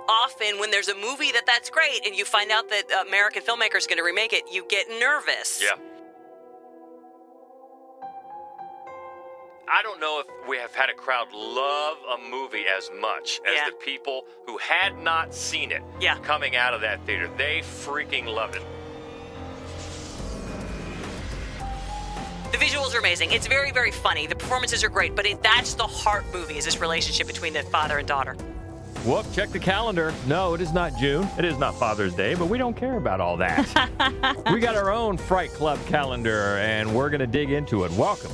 often when there's a movie that's great and you find out that American filmmaker is going to remake it, you get nervous. Yeah. I don't know if we have had a crowd love a movie as much as the people who had not seen it coming out of that theater. They freaking loved it. The visuals are amazing. It's very, very funny. The performances are great, but that's the heart movie, is this relationship between the father and daughter. Whoop, check the calendar. No, it is not June. It is not Father's Day, but we don't care about all that. We got our own Fright Club calendar, and we're going to dig into it. Welcome.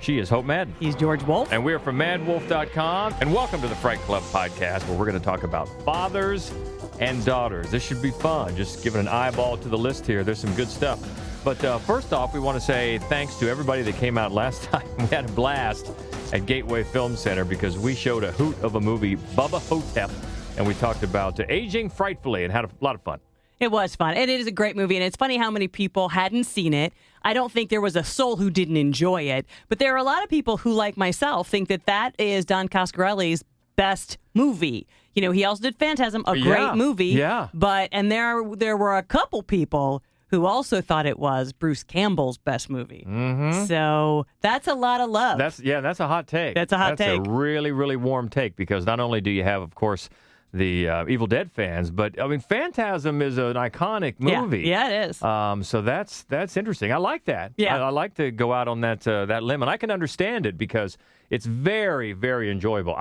She is Hope Madden. He's George Wolf. And we're from madwolf.com. And welcome to the Fright Club podcast, where we're going to talk about fathers and daughters. This should be fun. Just giving an eyeball to the list here. There's some good stuff. But first off, we want to say thanks to everybody that came out last time. We had a blast at Gateway Film Center because we showed a hoot of a movie, Bubba Hotep, and we talked about aging frightfully and had a lot of fun. It was fun. And it is a great movie, and it's funny how many people hadn't seen it. I don't think there was a soul who didn't enjoy it, but there are a lot of people who, like myself, think that is Don Coscarelli's best movie. You know, he also did Phantasm, a great movie. Yeah. And there were a couple people who also thought it was Bruce Campbell's best movie. Mm-hmm. So that's a lot of love. That's a hot take. That's a hot take. That's a really, really warm take because not only do you have, of course, the Evil Dead fans, but I mean, Phantasm is an iconic movie. Yeah, it is. So that's interesting. I like that. Yeah. I like to go out on that limb, and I can understand it because it's very, very enjoyable.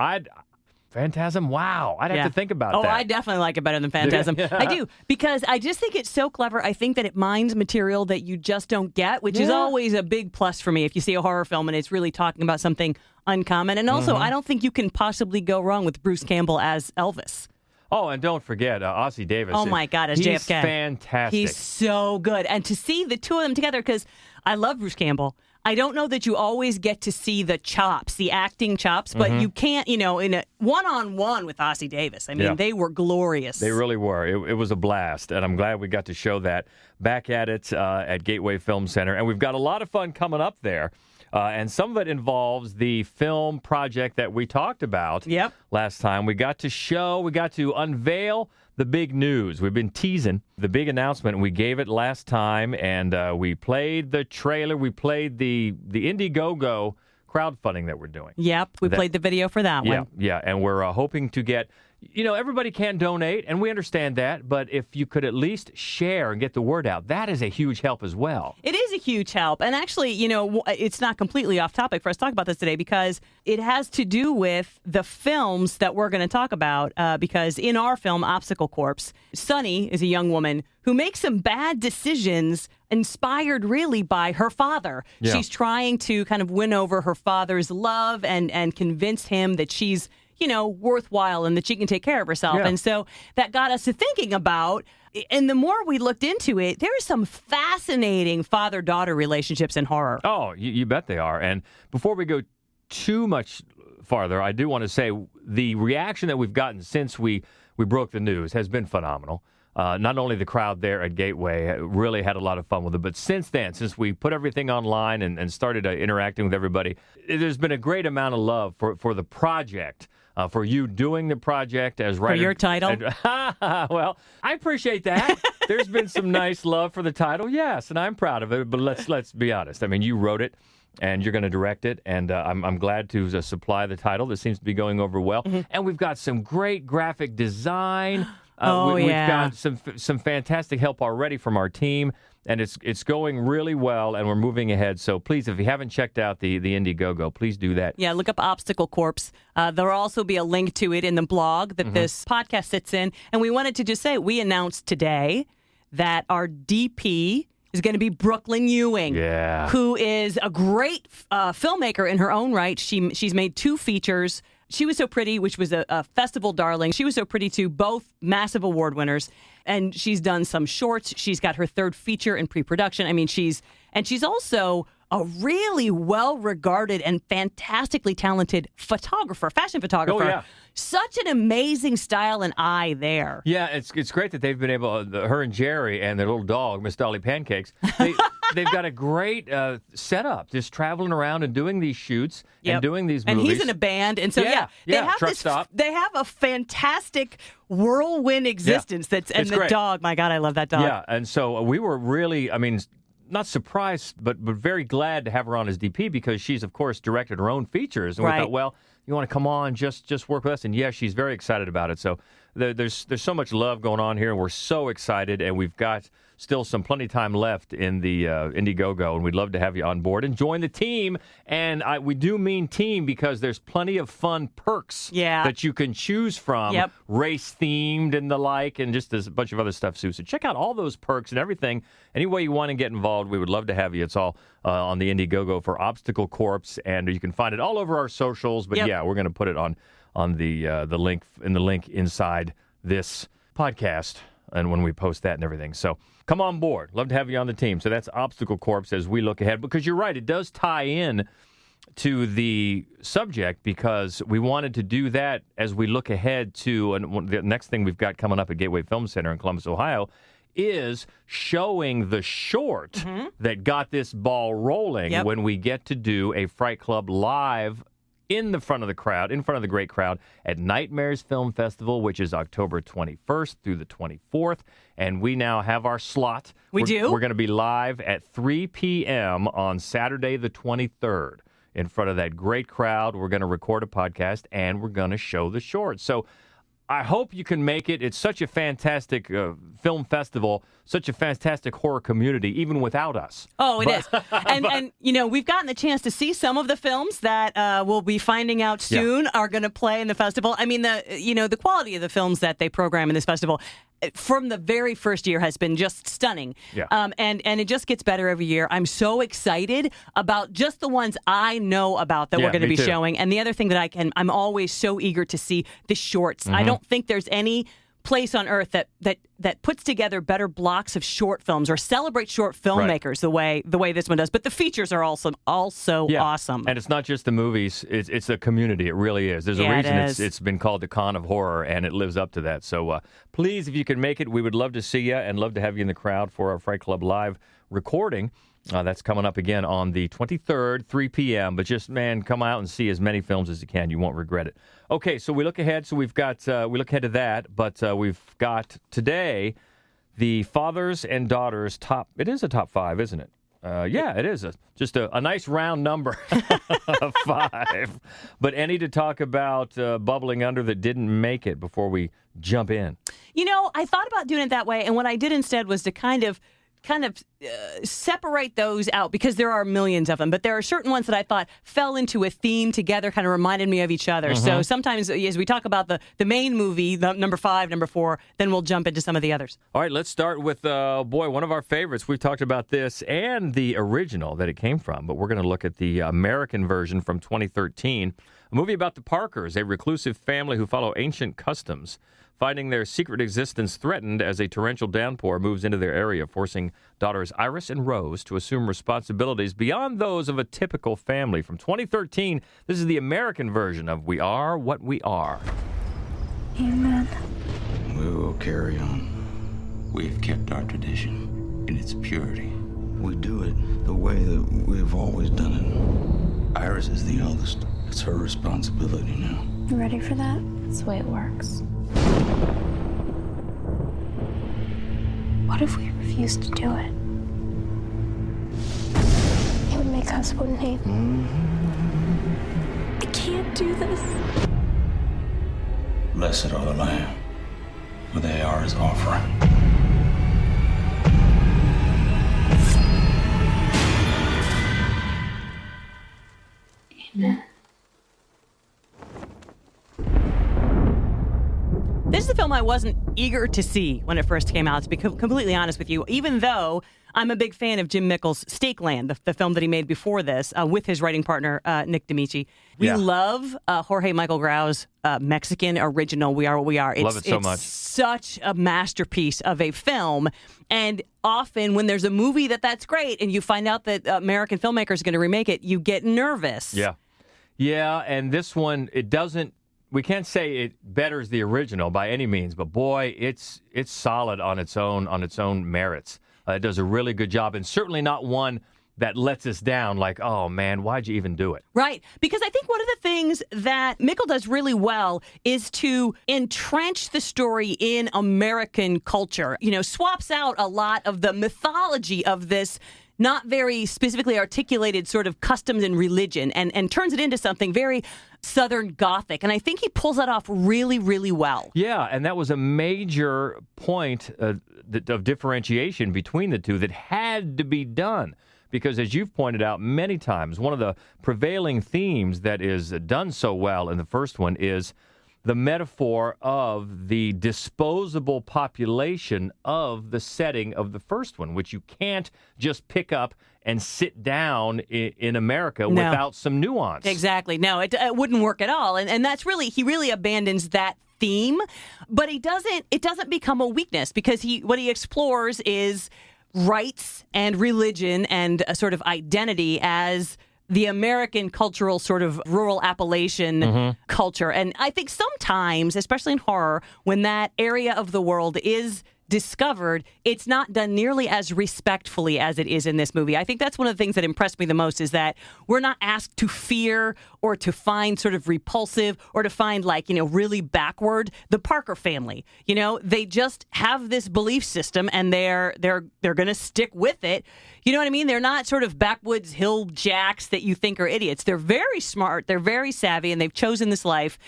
Phantasm, wow. I'd have to think about that. Oh, I definitely like it better than Phantasm. Yeah. I do, because I just think it's so clever. I think that it mines material that you just don't get, which is always a big plus for me if you see a horror film and it's really talking about something uncommon. And also, I don't think you can possibly go wrong with Bruce Campbell as Elvis. Oh, and don't forget Ossie Davis. Oh, my God, as JFK. He's fantastic. He's so good. And to see the two of them together, because I love Bruce Campbell. I don't know that you always get to see the chops, the acting chops, but you can't, in a one-on-one with Ossie Davis. I mean, they were glorious. They really were. It was a blast, and I'm glad we got to show that back at it at Gateway Film Center. And we've got a lot of fun coming up there. And some of it involves the film project that we talked about last time. We got to unveil the big news. We've been teasing the big announcement. We gave it last time, and we played the trailer. We played the Indiegogo crowdfunding that we're doing. Yep, we played the video for that one. Yeah, and we're hoping to get... everybody can donate, and we understand that, but if you could at least share and get the word out, that is a huge help as well. It is a huge help. And actually, it's not completely off topic for us to talk about this today because it has to do with the films that we're going to talk about because in our film, Obstacle Corpse, Sunny is a young woman who makes some bad decisions inspired really by her father. Yeah. She's trying to kind of win over her father's love and convince him that she's worthwhile and that she can take care of herself. Yeah. And so that got us to thinking about, and the more we looked into it, there are some fascinating father-daughter relationships in horror. Oh, you bet they are. And before we go too much farther, I do want to say the reaction that we've gotten since we broke the news has been phenomenal. Not only the crowd there at Gateway really had a lot of fun with it, but since then, since we put everything online and started interacting with everybody, there's been a great amount of love for the project. For you doing the project as writer. For your title? Well, I appreciate that. There's been some nice love for the title, yes, and I'm proud of it. But let's be honest. I mean, you wrote it, and you're going to direct it, and I'm glad to supply the title. This seems to be going over well. Mm-hmm. And we've got some great graphic design. We've got some fantastic help already from our team, and it's going really well, and we're moving ahead. So please, if you haven't checked out the Indiegogo, please do that. Yeah, look up Obstacle Corpse. There will also be a link to it in the blog that this podcast sits in. And we wanted to just say, we announced today that our DP is going to be Brooklyn Ewing, who is a great filmmaker in her own right. She's made 2 features. She Was So Pretty, which was a festival darling. She Was So Pretty, too, both massive award winners. And she's done some shorts. She's got her 3rd feature in pre-production. I mean, she's also a really well-regarded and fantastically talented photographer, fashion photographer. Oh, yeah. Such an amazing style and eye there. Yeah, it's great that they've been able, her and Jerry and their little dog, Miss Dolly Pancakes, they've got a great setup, just traveling around and doing these shoots and doing these movies. And he's in a band, and so they have truck stop. They have a fantastic whirlwind existence. It's the great. dog. My God, I love that dog. Yeah, and so we were really, not surprised, but very glad to have her on as DP because she's, of course, directed her own features. And we thought, well, you want to come on, just work with us? And yes, she's very excited about it. So there's so much love going on here, and we're so excited, and we've got still plenty of time left in the Indiegogo, and we'd love to have you on board and join the team. And we do mean team because there's plenty of fun perks that you can choose from, race-themed and the like, and just a bunch of other stuff, too. So check out all those perks and everything. Any way you want to get involved, we would love to have you. It's all on the Indiegogo for Obstacle Corps, and you can find it all over our socials. But, we're going to put it on the link inside this podcast and when we post that and everything. So come on board. Love to have you on the team. So that's Obstacle Corps as we look ahead. Because you're right, it does tie in to the subject because we wanted to do that as we look ahead to, and the next thing we've got coming up at Gateway Film Center in Columbus, Ohio, is showing the short that got this ball rolling when we get to do a Fright Club live in the front of the crowd, in front of the great crowd at Nightmares Film Festival, which is October 21st through the 24th. And we now have our slot. We're going to be live at 3 p.m. on Saturday the 23rd in front of that great crowd. We're going to record a podcast, and we're going to show the short. So I hope you can make it. It's such a fantastic film festival, such a fantastic horror community, even without us. Oh, it is. And we've gotten the chance to see some of the films that we'll be finding out soon are going to play in the festival. I mean, the quality of the films that they program in this festival from the very first year has been just stunning. Yeah. And it just gets better every year. I'm so excited about just the ones I know about that we're going to be showing. And the other thing that I'm always so eager to see the shorts. I don't think there's any place on earth that puts together better blocks of short films or celebrates short filmmakers the way this one does. But the features are also awesome. And it's not just the movies; it's a community. It really is. There's a reason it's been called the Con of Horror, and it lives up to that. So please, if you can make it, we would love to see you and love to have you in the crowd for our Fright Club live recording. That's coming up again on the 23rd, 3 p.m. But just, come out and see as many films as you can. You won't regret it. Okay, so we look ahead. So we look ahead to that. But we've got today the fathers and daughters top. It is a top 5, isn't it? It is just a nice round number of 5. But any to talk about bubbling under that didn't make it before we jump in? I thought about doing it that way, and what I did instead was to kind of separate those out because there are millions of them, but there are certain ones that I thought fell into a theme together, kind of reminded me of each other. So sometimes as we talk about the main movie, the number 5, number 4, then we'll jump into some of the others. All right, let's start with, one of our favorites. We've talked about this and the original that it came from, but we're going to look at the American version from 2013, a movie about the Parkers, a reclusive family who follow ancient customs, finding their secret existence threatened as a torrential downpour moves into their area, forcing daughters Iris and Rose to assume responsibilities beyond those of a typical family. From 2013, this is the American version of We Are What We Are. Amen. We will carry on. We've kept our tradition in its purity. We do it the way that we've always done it. Iris is the eldest. It's her responsibility now. You ready for that? That's the way it works. What if we refuse to do it? It would make us, wouldn't he? I can't do this. Blessed are the Lamb, for they are his offering. Amen. This is a film I wasn't eager to see when it first came out, to be completely honest with you, even though I'm a big fan of Jim Mickles' Stakeland, the film that he made before this, with his writing partner, Nick D'Amici. We love Jorge Michael Grau's Mexican original, We Are What We Are. Love it so much. It's such a masterpiece of a film. And often when there's a movie that's great and you find out that American filmmakers are going to remake it, you get nervous. Yeah. Yeah, and this one, it doesn't, we can't say it betters the original by any means, but boy, it's solid on its own merits. It does a really good job, and certainly not one that lets us down like, oh, man, why'd you even do it? Right. Because I think one of the things that Mikkel does really well is to entrench the story in American culture. You know, swaps out a lot of the mythology of this not very specifically articulated sort of customs and religion and turns it into something very Southern Gothic. And I think he pulls that off really, really well. Yeah, and that was a major point of differentiation between the two that had to be done. Because as you've pointed out many times, one of the prevailing themes that is done so well in the first one is the metaphor of the disposable population of the setting of the first one, which you can't just pick up and sit down in America without some nuance. Exactly. No, it wouldn't work at all. And that's really, he really abandons that theme, but it doesn't become a weakness because what he explores is rights and religion and a sort of identity as the American cultural sort of rural Appalachian culture. And I think sometimes, especially in horror, when that area of the world is discovered, it's not done nearly as respectfully as it is in this movie. I think that's one of the things that impressed me the most is that we're not asked to fear or to find sort of repulsive or to find really backward the Parker family. You know, they just have this belief system and they're going to stick with it. You know what I mean? They're not sort of backwoods hill jacks that you think are idiots. They're very smart, they're very savvy, and they've chosen this life.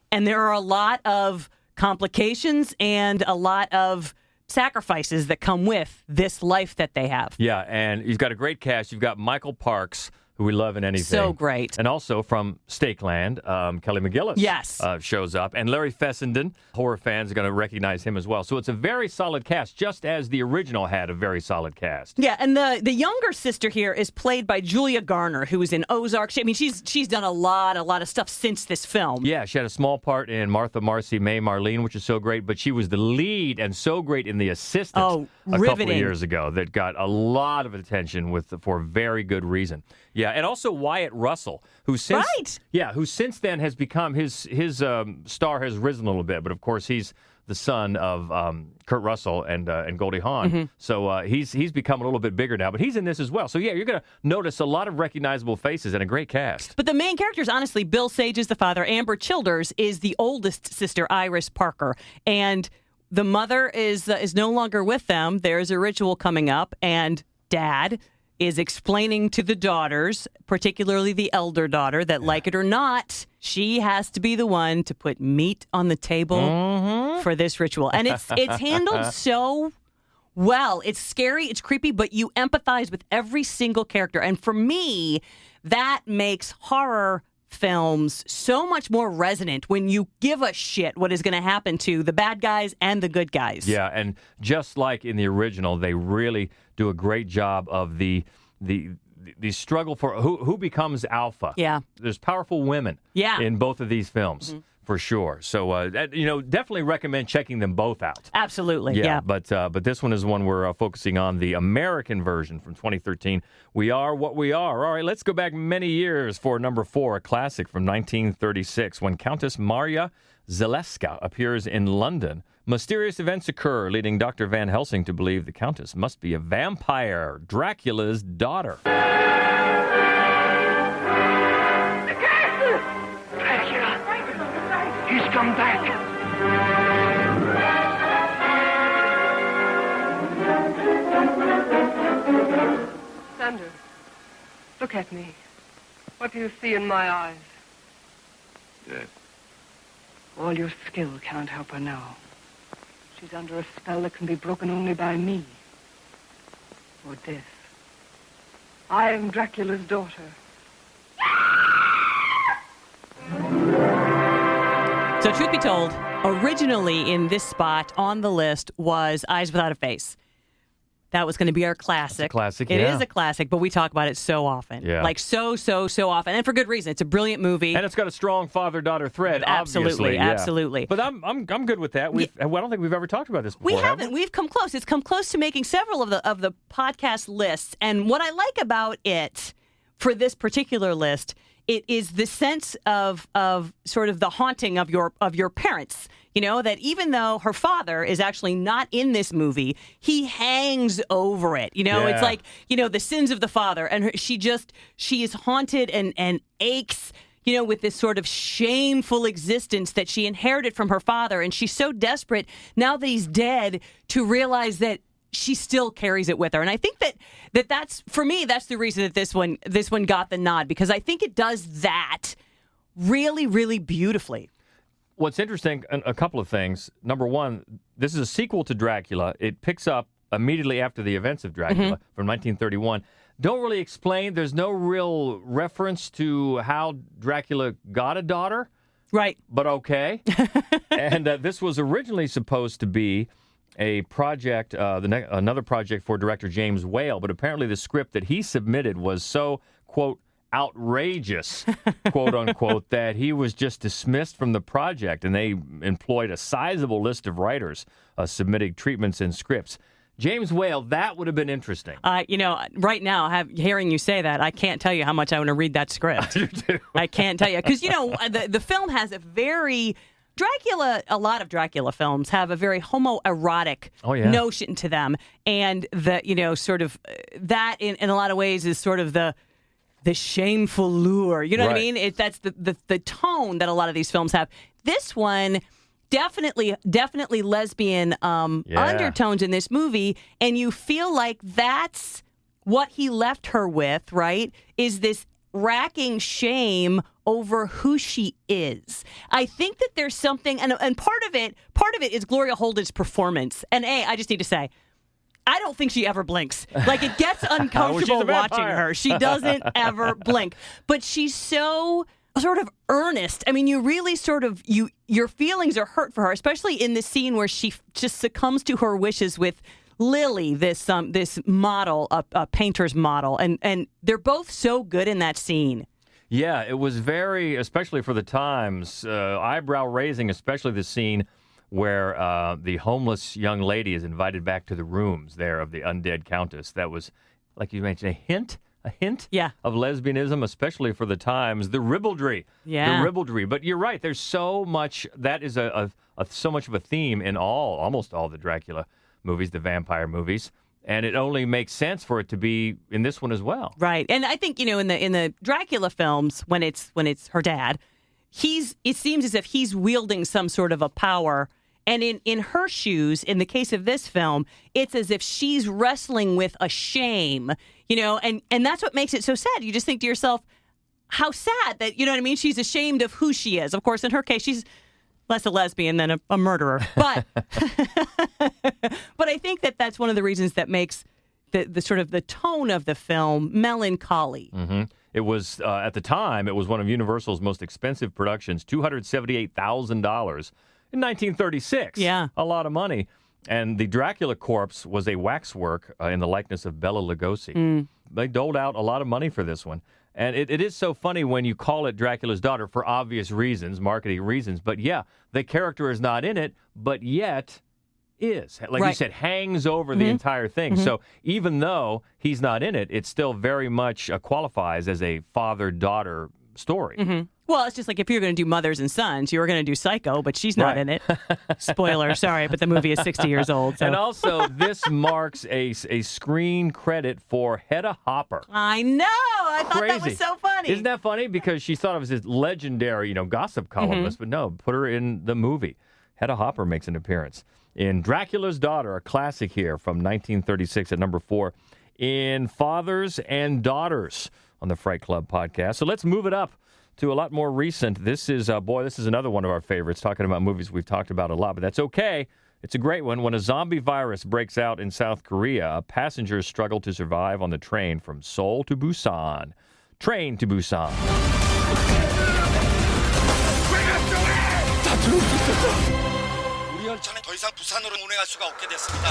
And there are a lot of complications and a lot of sacrifices that come with this life that they have. Yeah, and you've got a great cast. You've got Michael Parks, who we love in anything. So great. And also from Stakeland, Kelly McGillis shows up. And Larry Fessenden, horror fans are going to recognize him as well. So it's a very solid cast, just as the original had a very solid cast. Yeah, and the younger sister here is played by Julia Garner, who is in Ozark. I mean, she's done a lot of stuff since this film. Yeah, she had a small part in Martha, Marcy, May, Marlene, which is so great. But she was the lead and so great in The Assistant a couple of years ago that got a lot of attention for very good reason. Yeah, and also Wyatt Russell, who since then has become his star has risen a little bit. But of course, he's the son of Kurt Russell and Goldie Hawn, so he's become a little bit bigger now. But he's in this as well. So yeah, you're going to notice a lot of recognizable faces and a great cast. But the main characters, honestly, Bill Sage is the father. Amber Childers is the oldest sister, Iris Parker, and the mother is no longer with them. There's a ritual coming up, and Dad is explaining to the daughters, particularly the elder daughter, that like it or not, she has to be the one to put meat on the table for this ritual. And it's handled so well. It's scary, it's creepy, but you empathize with every single character. And for me, that makes horror films so much more resonant when you give a shit what is going to happen to the bad guys and the good guys. Yeah, and just like in the original, they really do a great job of the struggle for who becomes alpha. Yeah. There's powerful women in both of these films. For sure. So, definitely recommend checking them both out. Absolutely, yeah. But this one is one we're focusing on, the American version from 2013. We Are What We Are. All right, let's go back many years for number 4, a classic from 1936, when Countess Marya Zaleska appears in London. Mysterious events occur, leading Dr. Van Helsing to believe the Countess must be a vampire, Dracula's daughter. He's come back. Sandra, look at me. What do you see in my eyes? Death. All your skill can't help her now. She's under a spell that can be broken only by me. Or death. I am Dracula's daughter. So truth be told, originally in this spot on the list was Eyes Without a Face. That was going to be our classic. It's a classic, It is a classic, but we talk about it so often. Yeah. Like so often. And for good reason. It's a brilliant movie. And it's got a strong father-daughter thread, obviously. Absolutely. But I'm good with that. I don't think we've ever talked about this before. We haven't. We've come close. It's come close to making several of the podcast lists. And what I like about it for this particular list, it is the sense of sort of the haunting of your parents. that even though her father is actually not in this movie, he hangs over it. It's like, the sins of the father. And she is haunted and aches, with this sort of shameful existence that she inherited from her father. And she's so desperate now that he's dead to realize that she still carries it with her. And I think that's, for me, that's the reason that this one got the nod, because I think it does that really, really beautifully. What's interesting, a couple of things. Number one, this is a sequel to Dracula. It picks up immediately after the events of Dracula from 1931. Don't really explain. There's no real reference to how Dracula got a daughter. Right. But okay. And this was originally supposed to be a project, another project for director James Whale, but apparently the script that he submitted was so, quote, outrageous, quote unquote, that he was just dismissed from the project, and they employed a sizable list of writers submitting treatments and scripts. James Whale, that would have been interesting. Right now, hearing you say that, I can't tell you how much I want to read that script. I do too. I can't tell you. Because, the film has a very... a lot of Dracula films have a very homoerotic notion to them. And sort of that in a lot of ways is sort of the shameful lure. You know what I mean? That's the tone that a lot of these films have. This one, definitely lesbian undertones in this movie. And you feel like that's what he left her with, right? Is this racking shame over who she is. I think that there's something, and part of it is Gloria Holden's performance. And I just need to say, I don't think she ever blinks. Like, it gets uncomfortable watching her. She doesn't ever blink. But she's so sort of earnest. I mean, you really sort of, your feelings are hurt for her, especially in the scene where she just succumbs to her wishes with Lily, this model, a painter's model, and they're both so good in that scene. Yeah, it was very, especially for the times, eyebrow raising, especially the scene where the homeless young lady is invited back to the rooms there of the undead countess. That was, like you mentioned, a hint of lesbianism, especially for the times. The ribaldry. Yeah. The ribaldry. But you're right, there's so much, that is so much of a theme in almost all the Dracula movies, the vampire movies. And it only makes sense for it to be in this one as well. Right. And I think, in the Dracula films, when it's her dad, it seems as if he's wielding some sort of a power. And in her shoes, in the case of this film, it's as if she's wrestling with a shame, and that's what makes it so sad. You just think to yourself, how sad that, she's ashamed of who she is. Of course, in her case, she's less a lesbian than a murderer. But but I think that's one of the reasons that makes the sort of the tone of the film melancholy. Mm-hmm. It was, at the time, it was one of Universal's most expensive productions, $278,000 in 1936. Yeah. A lot of money. And the Dracula corpse was a waxwork in the likeness of Bela Lugosi. They doled out a lot of money for this one. And it is so funny when you call it Dracula's daughter for obvious reasons, marketing reasons. But yeah, the character is not in it, but yet is. Like you said, hangs over the entire thing. So even though he's not in it, it still very much qualifies as a father-daughter story. Well, it's just like if you're going to do Mothers and Sons, you were going to do Psycho, but she's not in it. Spoiler, sorry, but the movie is 60 years old. So. And also, this marks a screen credit for Hedda Hopper. I know. I thought that was so funny. Isn't that funny? Because she thought of as this legendary, gossip columnist, but no, put her in the movie. Hedda Hopper makes an appearance in Dracula's Daughter, a classic here from 1936 at number 4 in Fathers and Daughters on the Fright Club podcast. So let's move it up to a lot more recent. This is another one of our favorites, talking about movies we've talked about a lot, but that's okay. It's a great one. When a zombie virus breaks out in South Korea, passengers struggle to survive on the train from Seoul to Busan. Train to Busan. 우리 열차는 더 이상 부산으로 운행할 수가 없게 됐습니다.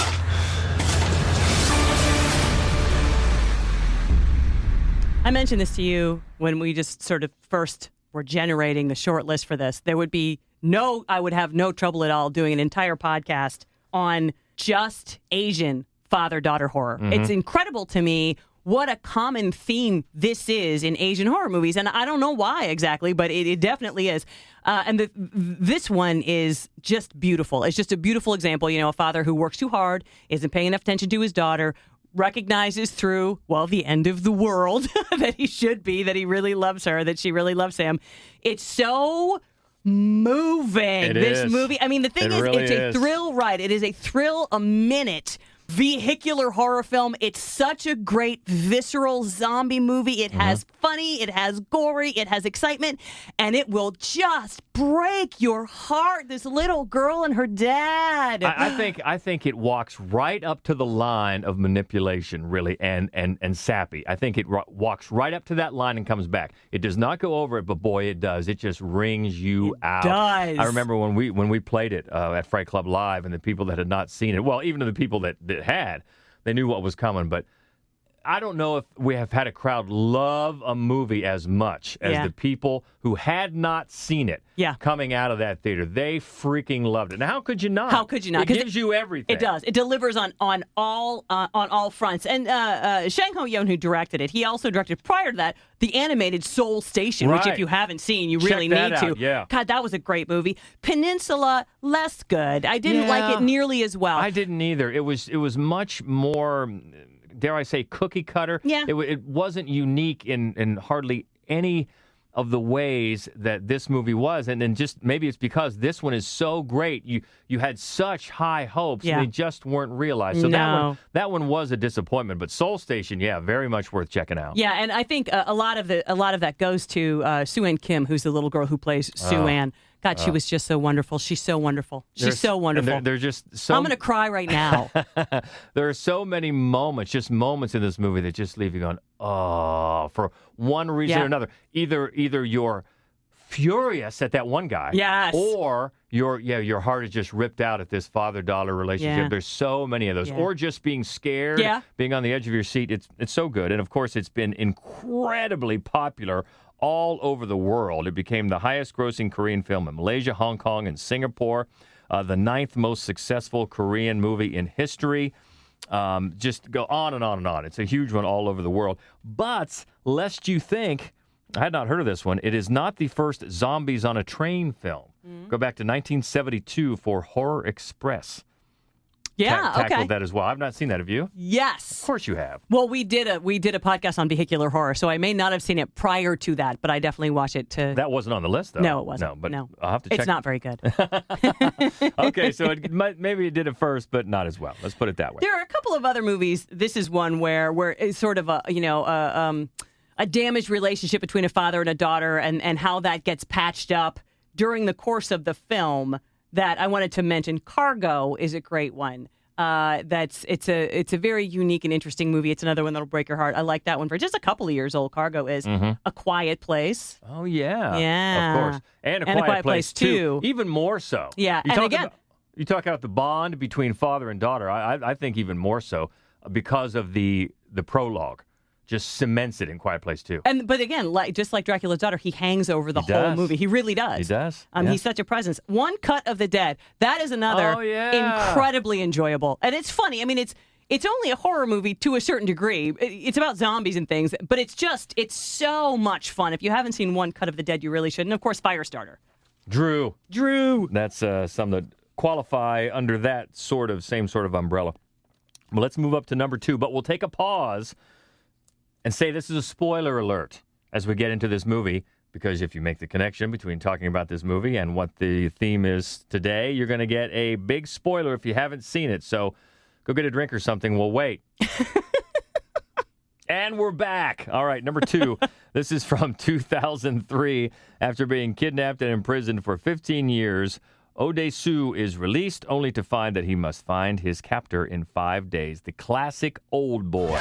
I mentioned this to you when we just sort of first were generating the short list for this. I would have no trouble at all doing an entire podcast on just Asian father-daughter horror. It's incredible to me what a common theme this is in Asian horror movies. And I don't know why exactly, but it definitely is. And this one is just beautiful. It's just a beautiful example. A father who works too hard, isn't paying enough attention to his daughter, recognizes through, the end of the world that he should be, that he really loves her, that she really loves him. It's so moving, this movie. I mean, the thing is, really it's a thrill ride. It is a thrill a minute vehicular horror film. It's such a great visceral zombie movie. It has funny, it has gory, it has excitement, and it will just break your heart. This little girl and her dad. I think it walks right up to the line of manipulation, really, and sappy. I think it walks right up to that line and comes back. It does not go over it, but boy, it does. It just wrings you out. Does. I remember when we played it at Fright Club Live, and the people that had not seen it, well, even the people that had, they knew what was coming, but I don't know if we have had a crowd love a movie as much as the people who had not seen it coming out of that theater. They freaking loved it. Now, how could you not? How could you not? It gives you everything. It does. It delivers on all fronts. And Shang Ho-yeon, who directed it, he also directed prior to that the animated Seoul Station, which if you haven't seen, you really need to. Yeah. God, that was a great movie. Peninsula, less good. I didn't like it nearly as well. I didn't either. It was much more, dare I say, cookie cutter. Yeah. It wasn't unique in hardly any of the ways that this movie was. And then just maybe it's because this one is so great. You had such high hopes and they just weren't realized. So that one was a disappointment. But Seoul Station, very much worth checking out. Yeah, and I think a lot of that goes to Soo-Ann Kim, who's the little girl who plays Soo-Ann. God, she was just so wonderful. She's so wonderful. She's so wonderful. There's just so I'm going to cry right now. There are so many moments in this movie that just leave you going, oh, for one reason or another. Either you're furious at that one guy, or your heart is just ripped out at this father-daughter relationship. There's so many of those, or just being scared, being on the edge of your seat. It's so good, and of course, it's been incredibly popular all over the world. It became the highest-grossing Korean film in Malaysia, Hong Kong, and Singapore. The 9th most successful Korean movie in history. Just go on and on and on. It's a huge one all over the world. But lest you think, I had not heard of this one, it is not the first zombies on a train film. Go back to 1972 for Horror Express. Tackled that as well. I've not seen that. Have you? Yes. Of course you have. Well, we did a podcast on vehicular horror, so I may not have seen it prior to that, but I definitely watched it to... That wasn't on the list, though. No, it wasn't. No, but I'll have to check. It's not very good. Okay, so maybe it did it first, but not as well. Let's put it that way. There are a couple of other movies. This is one where it's sort of a damaged relationship between a father and a daughter, and how that gets patched up during the course of the film. That I wanted to mention. Cargo is a great one. It's a very unique and interesting movie. It's another one that'll break your heart. I like that one for just a couple of years old. Cargo is A Quiet Place. Oh yeah, yeah, of course, and A Quiet Place too. Even more so. Yeah, you talk about the bond between father and daughter. I think even more so because of the prologue. Just cements it in Quiet Place too. But again, just like Dracula's Daughter, he hangs over the whole movie. He really does. He does. He's such a presence. One Cut of the Dead. That is another incredibly enjoyable. And it's funny. I mean, it's only a horror movie to a certain degree. It's about zombies and things, but it's so much fun. If you haven't seen One Cut of the Dead, you really should. And of course, Firestarter. Drew. That's some that qualify under that same sort of umbrella. Well, let's move up to number 2, but we'll take a pause and say this is a spoiler alert as we get into this movie, because if you make the connection between talking about this movie and what the theme is today, you're going to get a big spoiler if you haven't seen it. So go get a drink or something. We'll wait. And we're back. All right, number 2. This is from 2003. After being kidnapped and imprisoned for 15 years, Odesu is released only to find that he must find his captor in 5 days. The classic Old Boy.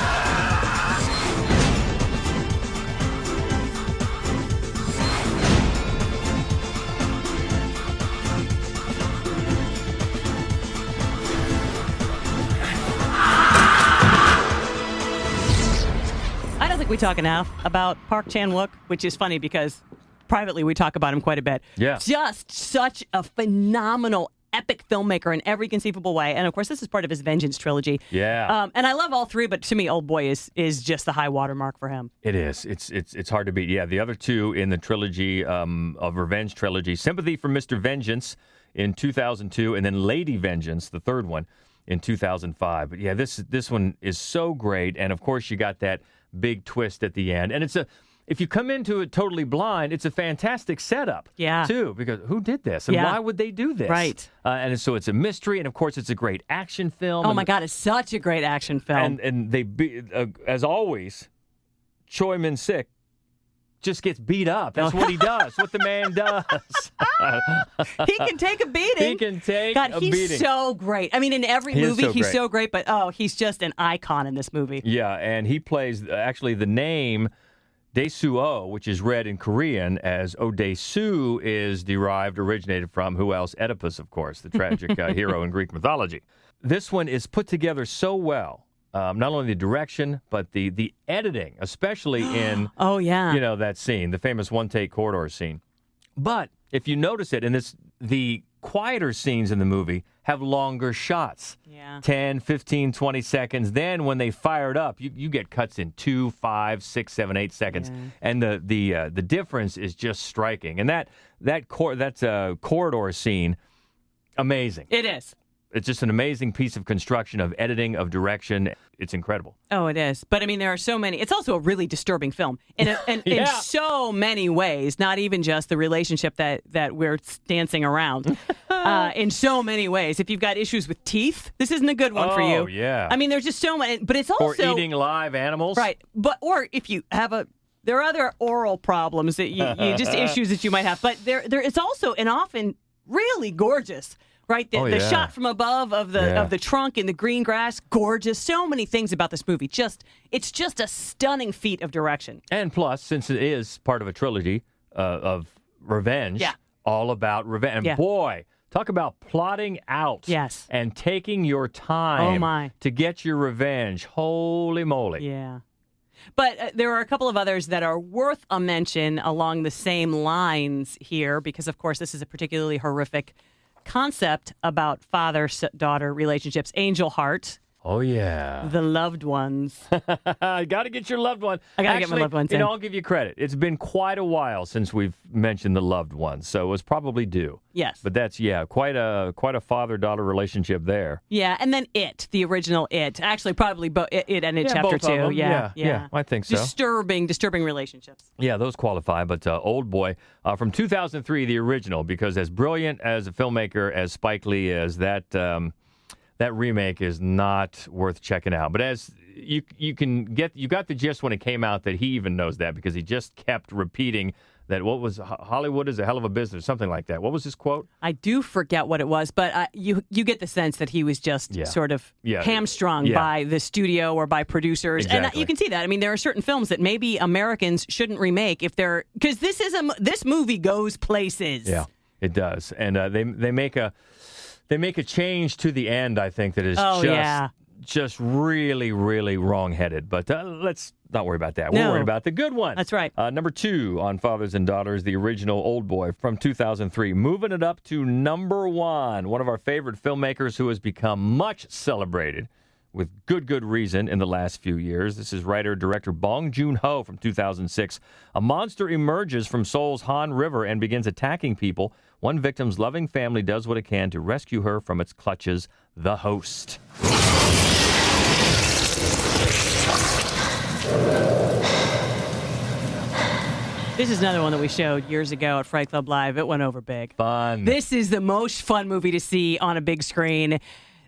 We talk enough about Park Chan-wook, which is funny because privately we talk about him quite a bit. Yeah. Just such a phenomenal epic filmmaker in every conceivable way. And of course, this is part of his Vengeance trilogy. Yeah. And I love all three, but to me, Old Boy is just the high watermark for him. It is. It's hard to beat. Yeah, the other two in the trilogy of Revenge trilogy, Sympathy for Mr. Vengeance in 2002, and then Lady Vengeance, the third one, in 2005. But yeah, this one is so great, and of course you got that big twist at the end, and if you come into it totally blind, it's a fantastic setup, too, because who did this? And why would they do this? Right. And so it's a mystery, and of course it's a great action film. Oh, my God, it's such a great action film. And they, as always, Choi Min-sik just gets beat up. That's what he does, what the man does. He can take a beating. He can take God, a beating. he's so great. I mean, in every movie, he's so great, but he's just an icon in this movie. Yeah, and he plays, actually, the name Dae-soo-oh, which is read in Korean as Dae-soo, is originated from who else? Oedipus, of course, the tragic hero in Greek mythology. This one is put together so well. Not only the direction, but the editing, especially in that scene, the famous one-take corridor scene. But if you notice it, the quieter scenes in the movie have longer shots. Yeah. 10, 15, 20 seconds. Then when they fire it up, you get cuts in 2, 5, 6, 7, 8 seconds. Yeah. And the difference is just striking. And that's a corridor scene, amazing. It is. It's just an amazing piece of construction, of editing, of direction. It's incredible. Oh, it is. But, I mean, there are so many. It's also a really disturbing film in so many ways, not even just the relationship that we're dancing around. In so many ways. If you've got issues with teeth, this isn't a good one for you. Oh, yeah. I mean, there's just so many. But it's also... Or eating live animals. Right. Or if you have there are other oral problems that you just issues that you might have. But it's also an often really gorgeous... Right, the shot from above of the trunk in the green grass, gorgeous. So many things about this movie. It's just a stunning feat of direction. And plus, since it is part of a trilogy of revenge, all about revenge. And boy, talk about plotting out and taking your time to get your revenge. Holy moly. Yeah. But there are a couple of others that are worth a mention along the same lines here, because, of course, this is a particularly horrific concept about father-daughter relationships. Angel Heart. Oh, yeah. The Loved Ones. I got to get your loved one. I got to get my loved ones in. I'll give you credit. It's been quite a while since we've mentioned the loved ones, so it was probably due. Yes. But that's, quite a father-daughter relationship there. Yeah, and then the original It. Actually, probably It ended chapter 2. Yeah, I think so. Disturbing relationships. Yeah, those qualify, but Old Boy from 2003, the original, because as brilliant as a filmmaker as Spike Lee is, that remake is not worth checking out. But as you got the gist when it came out that he even knows that, because he just kept repeating that Hollywood is a hell of a business, something like that. What was his quote? I do forget what it was, but you get the sense that he was just sort of hamstrung by the studio or by producers. Exactly. And you can see that. I mean, there are certain films that maybe Americans shouldn't remake because this movie goes places. Yeah, it does. And they make a change to the end, I think, that is just really, really wrong-headed. But let's not worry about that. We're worried about the good one. That's right. Number 2 on Fathers and Daughters, the original Old Boy from 2003. Moving it up to number 1, one of our favorite filmmakers who has become much celebrated with good reason in the last few years. This is writer-director Bong Joon-ho from 2006. A monster emerges from Seoul's Han River and begins attacking people. One victim's loving family does what it can to rescue her from its clutches. The Host. This is another one that we showed years ago at Fright Club Live. It went over big. Fun. This is the most fun movie to see on a big screen.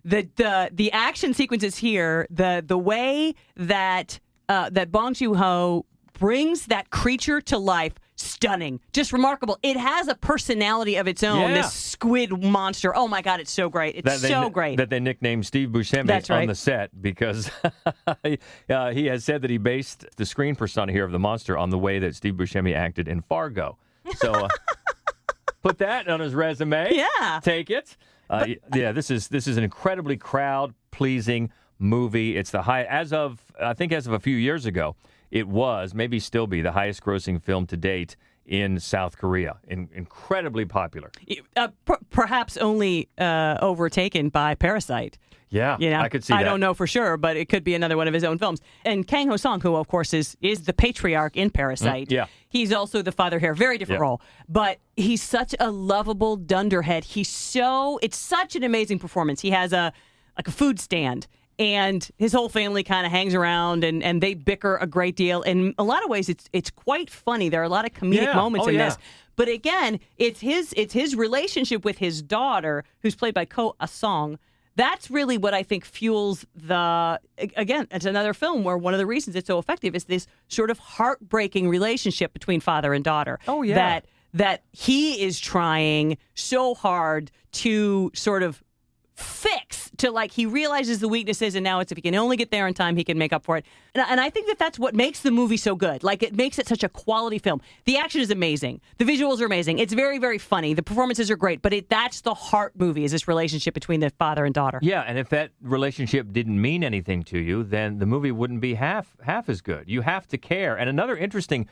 The action sequences here, the way that Bong Joon-ho brings that creature to life, stunning, just remarkable. It has a personality of its own. This squid monster. Oh my God, it's so great! It's great that they nicknamed Steve Buscemi on the set because he has said that he based the screen persona here of the monster on the way that Steve Buscemi acted in Fargo. So put that on his resume. Yeah, take it. This is an incredibly crowd-pleasing movie. It's the high as of a few years ago. It was, maybe still be, the highest-grossing film to date in South Korea. Incredibly popular. Perhaps only overtaken by Parasite. Yeah, You know, I could see that. I don't know for sure, but it could be another one of his own films. And Kang Ho-sung, who, of course, is the patriarch in Parasite. Yeah. He's also the father here. Very different role. But he's such a lovable dunderhead. It's such an amazing performance. He has a food stand, and his whole family kind of hangs around, and they bicker a great deal. In a lot of ways, it's quite funny. There are a lot of comedic moments in this. But again, it's his relationship with his daughter, who's played by Ko Ah-sung. That's really what I think fuels again, it's another film where one of the reasons it's so effective is this sort of heartbreaking relationship between father and daughter. Oh, yeah. That he is trying so hard to sort of fix, he realizes the weaknesses, and now it's if he can only get there in time, he can make up for it. And I think that's what makes the movie so good. It makes it such a quality film. The action is amazing. The visuals are amazing. It's very, very funny. The performances are great. But that's the heart movie, is this relationship between the father and daughter. Yeah, and if that relationship didn't mean anything to you, then the movie wouldn't be half as good. You have to care. And another interesting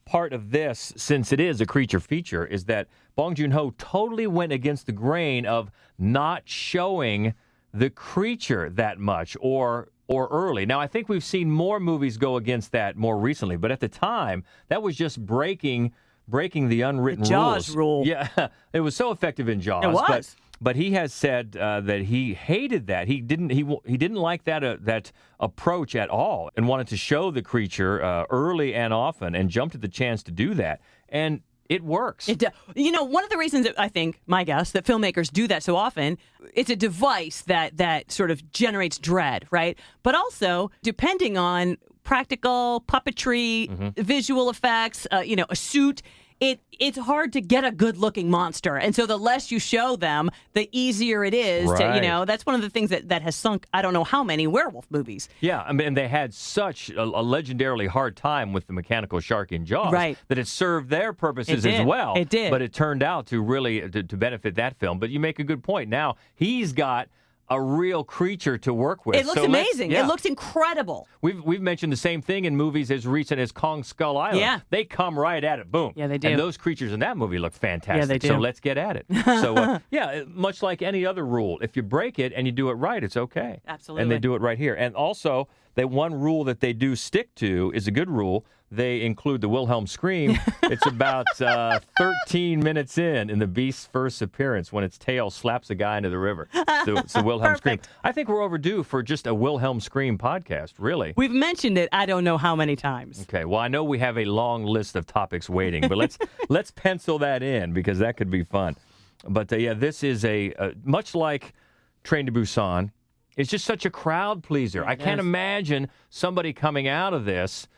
part of this, since it is a creature feature, is that Bong Joon-ho totally went against the grain of not showing the creature that much or early. Now, I think we've seen more movies go against that more recently, but at the time, that was just breaking the unwritten Jaws rule. Yeah, it was so effective in Jaws. It was. But he has said that he hated that. He didn't like that approach at all, and wanted to show the creature early and often, and jumped at the chance to do that. And it works. One of the reasons that I think, my guess, that filmmakers do that so often, it's a device that sort of generates dread, right? But also, depending on practical puppetry, visual effects, a suit. It's hard to get a good-looking monster. And so the less you show them, the easier it is to, that's one of the things that has sunk I don't know how many werewolf movies. Yeah, I mean, they had such a legendarily hard time with the mechanical shark in Jaws that it served their purposes as well. It did. But it turned out to really to benefit that film. But you make a good point. Now, he's got a real creature to work with. It looks amazing. It looks incredible. We've mentioned the same thing in movies as recent as Kong Skull Island. Yeah. They come right at it. Boom. Yeah, they do. And those creatures in that movie look fantastic. Yeah, they do. So let's get at it. So, much like any other rule, if you break it and you do it right, it's okay. Absolutely. And they do it right here. And also, that one rule that they do stick to is a good rule. They include the Wilhelm scream. It's about 13 minutes in the beast's first appearance when its tail slaps a guy into the river. So it's the Wilhelm scream. I think we're overdue for just a Wilhelm scream podcast, really. We've mentioned it I don't know how many times. Okay, well, I know we have a long list of topics waiting, but let's pencil that in because that could be fun. But this is a much like Train to Busan. It's just such a crowd pleaser. I can't imagine somebody coming out of this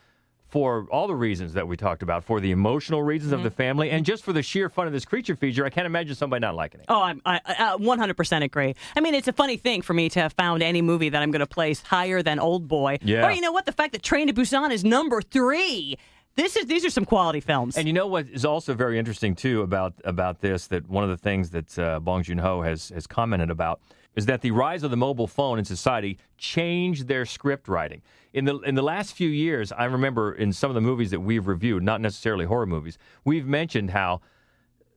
for all the reasons that we talked about, for the emotional reasons of the family, and just for the sheer fun of this creature feature. I can't imagine somebody not liking it. Oh, I 100% agree. I mean, it's a funny thing for me to have found any movie that I'm going to place higher than Old Boy. Yeah. Or you know what? The fact that Train to Busan is number 3. These are some quality films. And you know what is also very interesting, too, about this, that one of the things that Bong Joon-ho has commented about is that the rise of the mobile phone in society changed their script writing. In the last few years, I remember in some of the movies that we've reviewed, not necessarily horror movies, we've mentioned how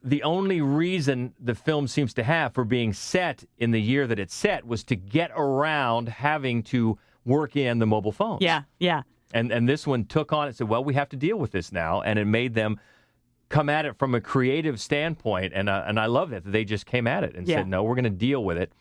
the only reason the film seems to have for being set in the year that it's set was to get around having to work in the mobile phones. Yeah. And this one took on it and said, well, we have to deal with this now. And it made them come at it from a creative standpoint. And I love that they just came at it and said, no, we're going to deal with it.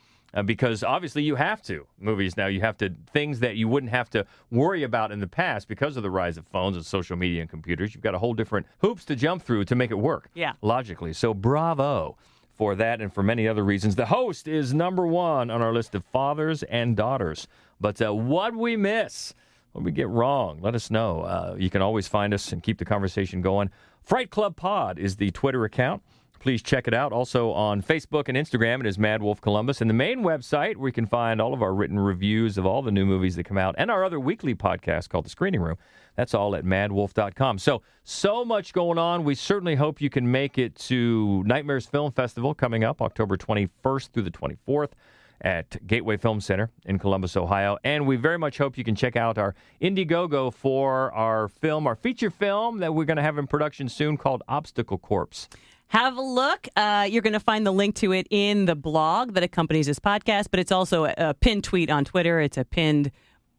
Because obviously you have to. Movies now, you have to, things that you wouldn't have to worry about in the past because of the rise of phones and social media and computers. You've got a whole different hoops to jump through to make it work logically. So bravo for that and for many other reasons. The host is number 1 on our list of fathers and daughters. But what we miss, what we get wrong, let us know. You can always find us and keep the conversation going. Fright Club Pod is the Twitter account. Please check it out. Also on Facebook and Instagram, it is Mad Wolf Columbus. And the main website where you can find all of our written reviews of all the new movies that come out and our other weekly podcast called The Screening Room. That's all at madwolf.com. So much going on. We certainly hope you can make it to Nightmares Film Festival coming up October 21st through the 24th. at Gateway Film Center in Columbus, Ohio. And we very much hope you can check out our Indiegogo for our feature film that we're going to have in production soon called Obstacle Corpse. Have a look. You're going to find the link to it in the blog that accompanies this podcast, but it's also a pinned tweet on Twitter. It's a pinned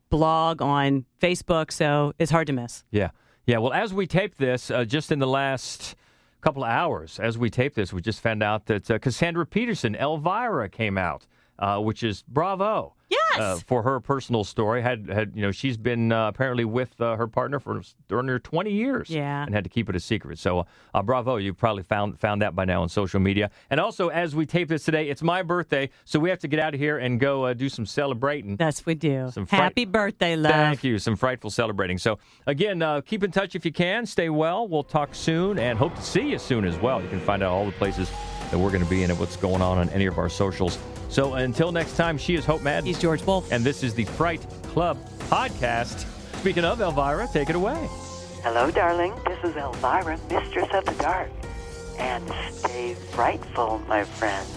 blog on Facebook, so it's hard to miss. Yeah. Well, as we tape this, just in the last couple of hours, as we tape this, we just found out that Cassandra Peterson, Elvira, came out, which is bravo. Yes. For her personal story. She's been apparently with her partner for near 20 years. Yeah. And had to keep it a secret. So bravo. You've probably found that by now on social media. And also, as we tape this today, it's my birthday, so we have to get out of here and go do some celebrating. Yes, we do. Happy birthday, love. Thank you. Some frightful celebrating. So, again, keep in touch if you can. Stay well. We'll talk soon and hope to see you soon as well. You can find out all the places that we're going to be in and what's going on any of our socials. So until next time, she is Hope Madden. He's George Wolf. And this is the Fright Club Podcast. Speaking of, Elvira, take it away. Hello, darling. This is Elvira, Mistress of the Dark. And stay frightful, my friend.